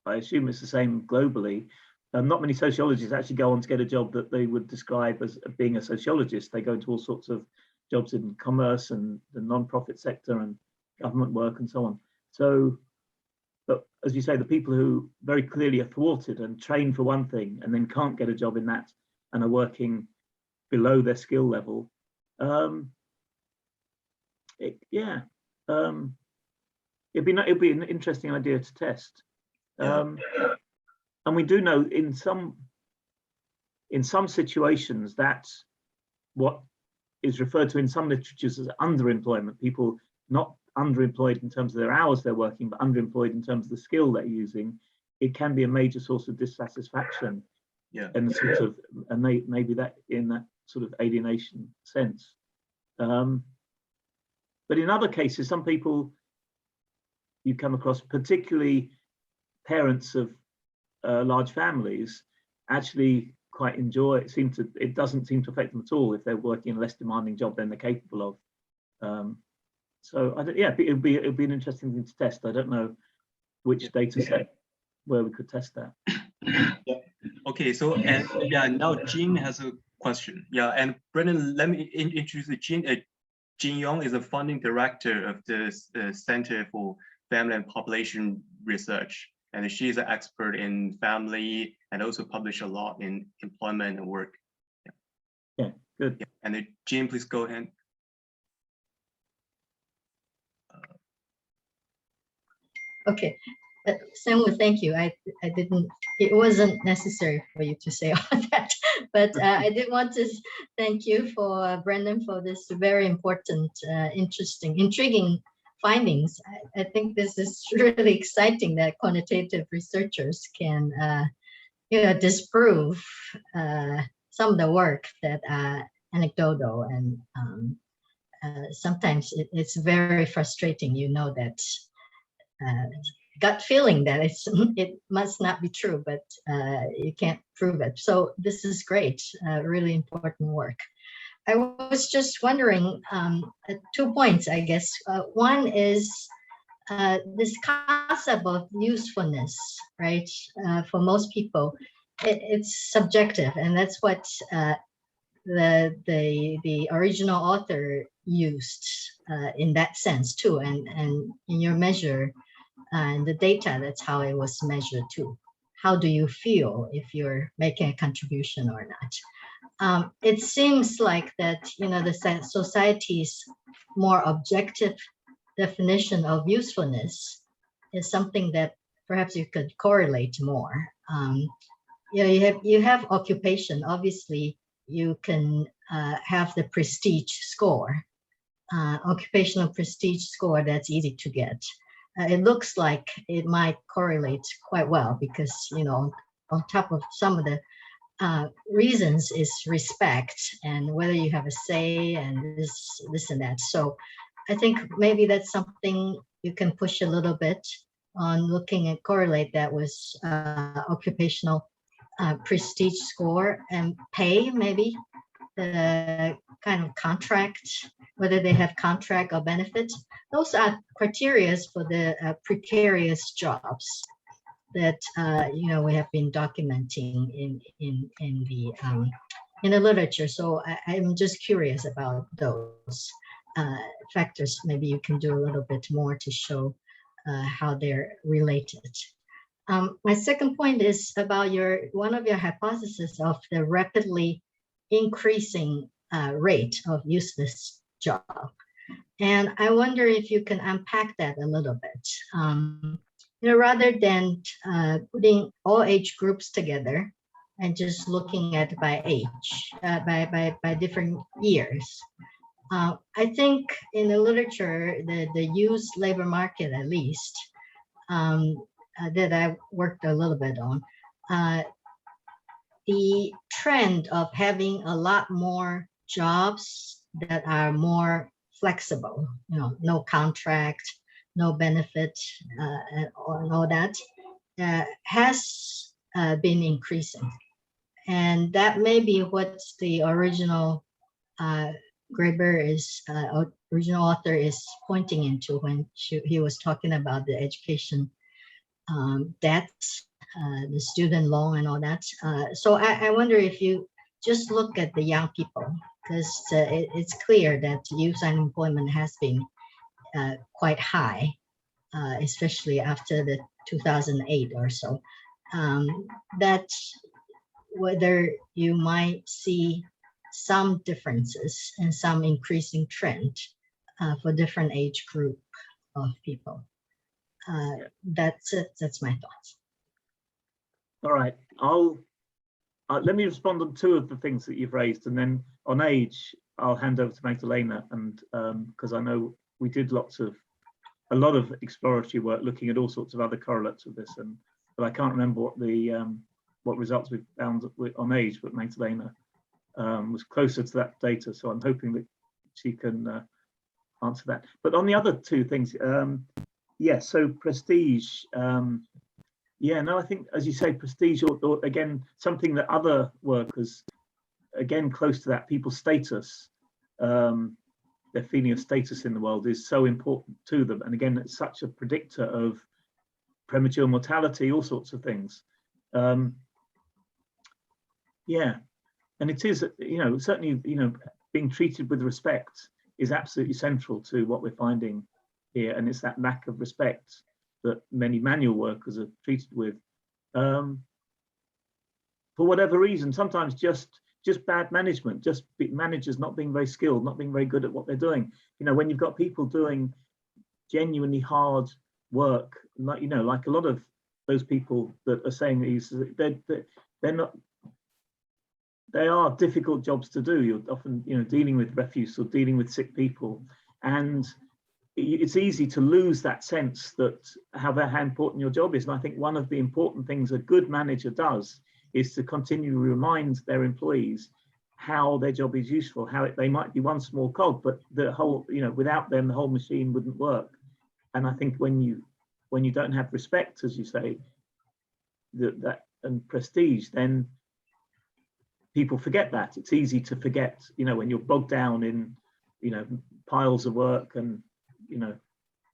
I assume it's the same globally, not many sociologists actually go on to get a job that they would describe as being a sociologist. They go into all sorts of jobs in commerce and the non-profit sector and government work and so on. So, but as you say, the people who very clearly are thwarted and trained for one thing and then can't get a job in that and are working below their skill level, it'd be an interesting idea to test. And we do know in some situations that what is referred to in some literatures as underemployment, people not underemployed in terms of their hours they're working, but underemployed in terms of the skill they're using, it can be a major source of dissatisfaction. And sort of, and maybe that in that sort of alienation sense. But in other cases, some people you come across, particularly parents of large families, actually quite enjoy. It doesn't seem to affect them at all if they're working in a less demanding job than they're capable of. So it'd be an interesting thing to test. I don't know which data set where we could test that. Yeah. Okay, so now Jean has a question. Yeah, and Brendan, let me introduce Jean. Jean Yong is a founding director of the Center for Family and Population Research, and she is an expert in family and also published a lot in employment and work. Yeah, good. Yeah. And Jean, please go ahead. Okay, Samuel, thank you. I didn't, it wasn't necessary for you to say all that, but I did want to thank you for Brendan for this very important, interesting, intriguing findings. I think this is really exciting that quantitative researchers can, disprove some of the work that anecdotal and sometimes it's very frustrating. You know that gut feeling that it must not be true, but you can't prove it. So this is great, really important work. I was just wondering 2 points, I guess. One is this concept of usefulness, right? For most people, it's subjective, and that's what the original author used in that sense too, and in your measure and the data, that's how it was measured too. How do you feel if you're making a contribution or not? It seems like that, the society's more objective definition of usefulness is something that perhaps you could correlate more. You have occupation. Obviously, you can have the prestige score, occupational prestige score that's easy to get. It looks like it might correlate quite well because, on top of some of the reasons is respect and whether you have a say and this and that. So I think maybe that's something you can push a little bit on looking at correlate that with occupational prestige score and pay, maybe the kind of contract, whether they have contract or benefit. Those are criteria for the precarious jobs that we have been documenting in the literature. So I'm just curious about those factors. Maybe you can do a little bit more to show how they're related. My second point is about one of your hypotheses of the rapidly increasing rate of useless job. And I wonder if you can unpack that a little bit. Rather than putting all age groups together and just looking at by age, by different years. I think in the literature, the used labor market, at least, that I worked a little bit on, the trend of having a lot more jobs that are more flexible, no contract, no benefit, and all that, has been increasing. And that may be what the original Graeber original author is pointing into when he was talking about the education debt, the student loan and all that. So I wonder if you just look at the young people, because it's clear that youth unemployment has been quite high, especially after the 2008 or so. That whether you might see some differences and some increasing trend for different age group of people. That's it. That's my thoughts. All right, let me respond on two of the things that you've raised, and then on age, I'll hand over to Magdalena, and because I know we did a lot of exploratory work looking at all sorts of other correlates of this, but I can't remember what results we found on age, but Magdalena was closer to that data, so I'm hoping that she can answer that. But on the other two things, yes, so prestige, Yeah, no, I think, as you say, prestige, or again, something that other workers, again, close to that, people's status, their feeling of status in the world is so important to them. And again, it's such a predictor of premature mortality, all sorts of things. Yeah, and it is, certainly, being treated with respect is absolutely central to what we're finding here. And it's that lack of respect that many manual workers are treated with, for whatever reason. Sometimes just bad management, just managers not being very skilled, not being very good at what they're doing. When you've got people doing genuinely hard work, like a lot of those people that are saying these, they're not. They are difficult jobs to do. You're often, dealing with refuse or dealing with sick people, and it's easy to lose that sense that how important your job is. And I think one of the important things a good manager does is to continually remind their employees how their job is useful, how they might be one small cog, but the whole, without them, the whole machine wouldn't work. And I think when you don't have respect, as you say, that and prestige, then people forget that. It's easy to forget, when you're bogged down in, piles of work and,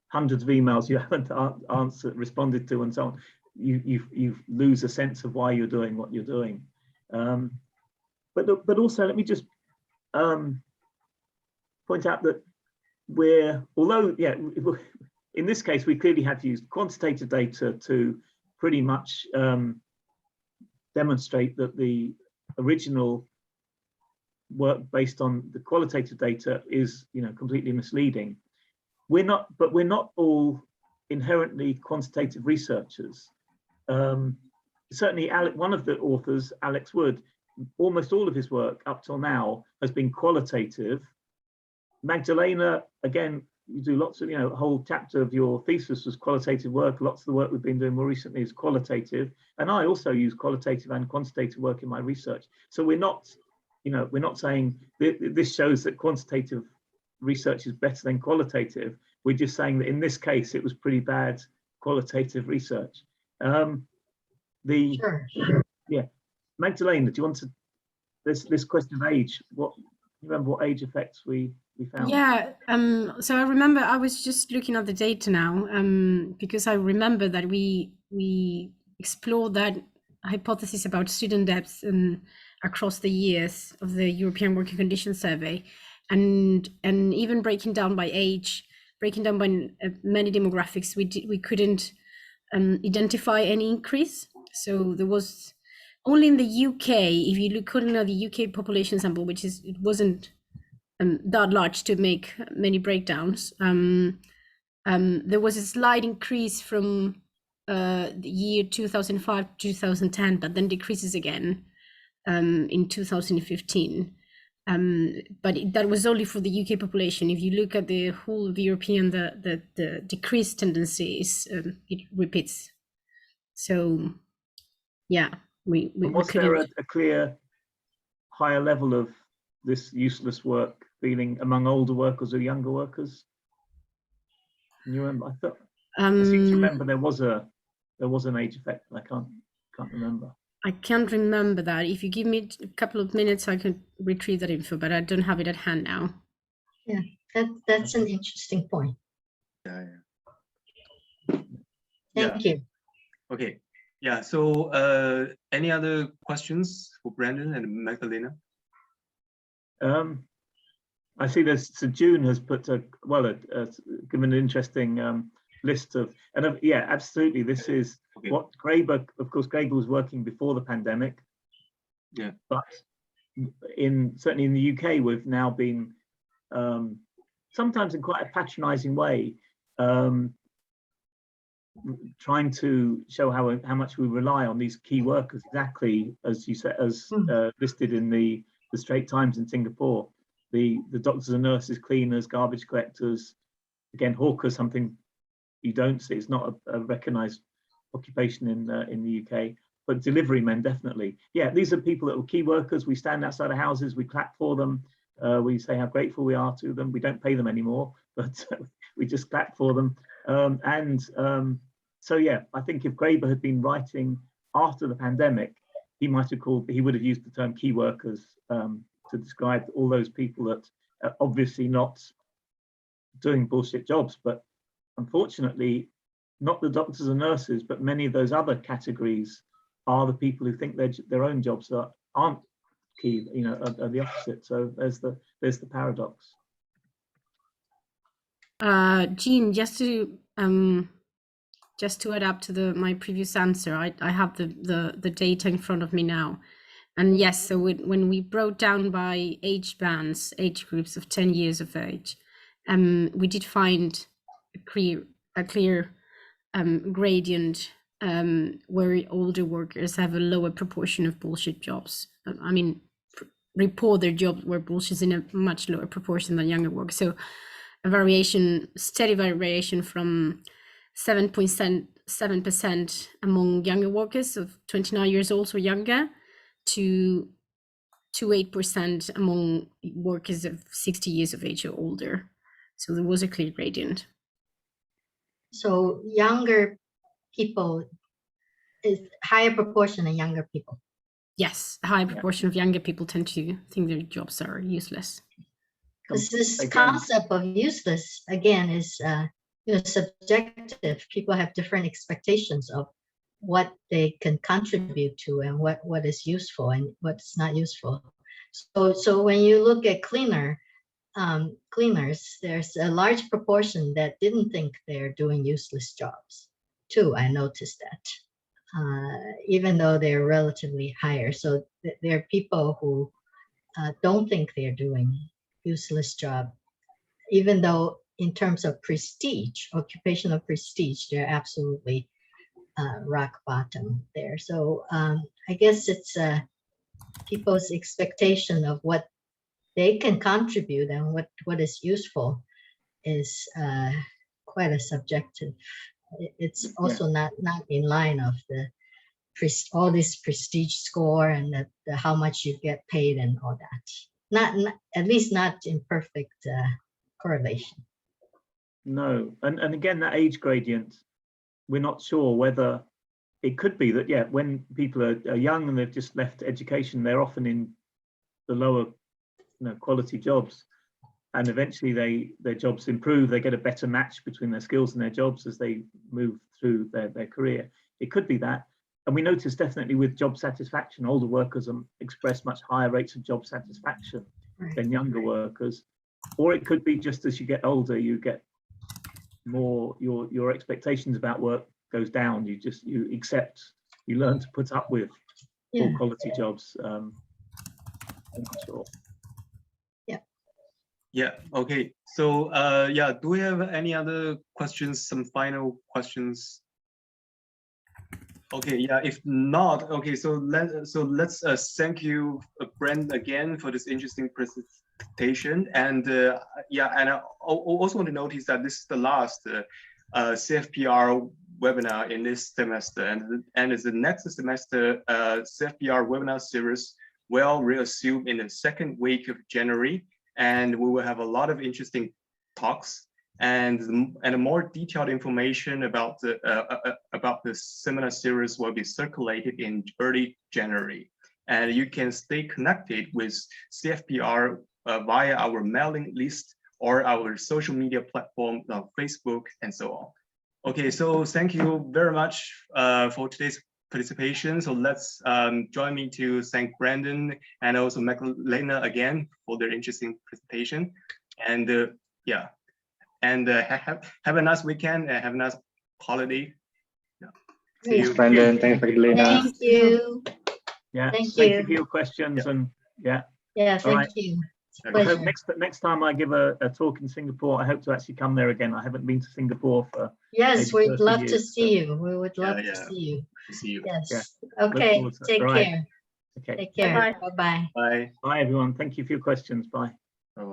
hundreds of emails you haven't responded to and so on. You lose a sense of why you're doing what you're doing. But also, let me just point out that although in this case, we clearly have used quantitative data to pretty much demonstrate that the original work based on the qualitative data is, completely misleading. We're not all inherently quantitative researchers. Certainly, one of the authors, Alex Wood, almost all of his work up till now has been qualitative. Magdalena, again, you do lots of, a whole chapter of your thesis was qualitative work. Lots of the work we've been doing more recently is qualitative. And I also use qualitative and quantitative work in my research. So we're not saying this shows that quantitative research is better than qualitative. We're just saying that in this case, it was pretty bad qualitative research. Sure. Yeah, Magdalena, do you want to, this question of age, remember what age effects we found? Yeah, so I remember I was just looking at the data now, because I remember that we explored that hypothesis about student depth and across the years of the European Working Conditions Survey, and even breaking down by age, breaking down by many demographics, we couldn't identify any increase. So there was only in the UK, if you look at the UK population sample, which it wasn't that large to make many breakdowns. There was a slight increase from the year 2005 to 2010, but then decreases again in 2015. But that was only for the UK population. If you look at the whole of the European, the decrease tendency it repeats. So, yeah, we was there a clear higher level of this useless work feeling among older workers or younger workers? Can you remember? I seem to remember there was an age effect, but I can't remember. I can't remember that. If you give me a couple of minutes, I can retrieve that info, but I don't have it at hand now. Yeah, that's an interesting point. Yeah. Thank you. Okay. Yeah. So, any other questions for Brandon and Magdalena? I see so June has put given an interesting list of, yeah, absolutely. This is what Graeber, of course, Graeber was working before the pandemic. Yeah. But certainly in the UK, we've now been sometimes in quite a patronizing way, trying to show how much we rely on these key workers, exactly as you said, as listed in the Straits Times in Singapore. The doctors and nurses, cleaners, garbage collectors, again, hawkers, something you don't see. It's not a recognized occupation in the UK, but delivery men, definitely. Yeah, these are people that were key workers. We stand outside of houses, we clap for them. We say how grateful we are to them. We don't pay them anymore, but we just clap for them. So yeah, I think if Graeber had been writing after the pandemic, he would have used the term key workers to describe all those people that are obviously not doing bullshit jobs, but unfortunately, not the doctors and nurses, but many of those other categories are the people who think their own jobs aren't key, are the opposite. So there's the paradox. Jean, just to add up to my previous answer, I have the data in front of me now, and yes, so when we broke down by age bands, age groups of 10 years of age, we did find a clear gradient where older workers have a lower proportion of bullshit jobs. I mean, report their jobs were bullshit in a much lower proportion than younger workers. So a steady variation from 7.7% among younger workers of 29 years old or younger to 8% among workers of 60 years of age or older. So there was a clear gradient. So younger people is higher proportion of younger people. Yes, a high proportion of younger people tend to think their jobs are useless. Because this concept of useless, again, is subjective. People have different expectations of what they can contribute to and what is useful and what's not useful. So when you look at cleaners, there's a large proportion that didn't think they're doing useless jobs too. I noticed that, even though they're relatively higher. So there are people who don't think they're doing useless job, even though in terms of prestige, occupational prestige, they're absolutely rock bottom there. So I guess it's people's expectation of what they can contribute and what is useful is quite a subjective. It's also not in line of all this prestige score and the how much you get paid and all that. Not at least not in perfect correlation. No, and again, that age gradient, we're not sure whether it could be that, when people are young and they've just left education, they're often in the lower quality jobs, and eventually their jobs improve, they get a better match between their skills and their jobs as they move through their career. It could be that. And we notice definitely with job satisfaction, older workers express much higher rates of job satisfaction than younger workers. Or it could be just as you get older, you get more, your expectations about work goes down. You accept, you learn to put up with poor quality jobs. I'm not sure. Yeah, okay. So do we have any other questions, some final questions? Okay, if not, okay, so let's thank you, Brent, again for this interesting presentation. And and I also want to notice that this is the last CFPR webinar in this semester, and the next semester CFPR webinar series will resume in the second week of January, and we will have a lot of interesting talks and more detailed information about the seminar series will be circulated in early January. And you can stay connected with CFPR via our mailing list or our social media platform on Facebook and so on. Okay, so thank you very much for today's participation. So let's join me to thank Brandon and also Magdalena again for their interesting presentation. And and have a nice weekend and have a nice holiday. Thanks, Brandon. Thanks, Magdalena. Thank you. Thank you for your questions. And thank you. I hope next time I give a talk in Singapore, I hope to actually come there again. I haven't been to Singapore for we'd love to see you. We would love to see you. Yes. Okay. Take care. Okay. Take care. Bye-bye. Bye. Bye, everyone. Thank you for your questions. Bye.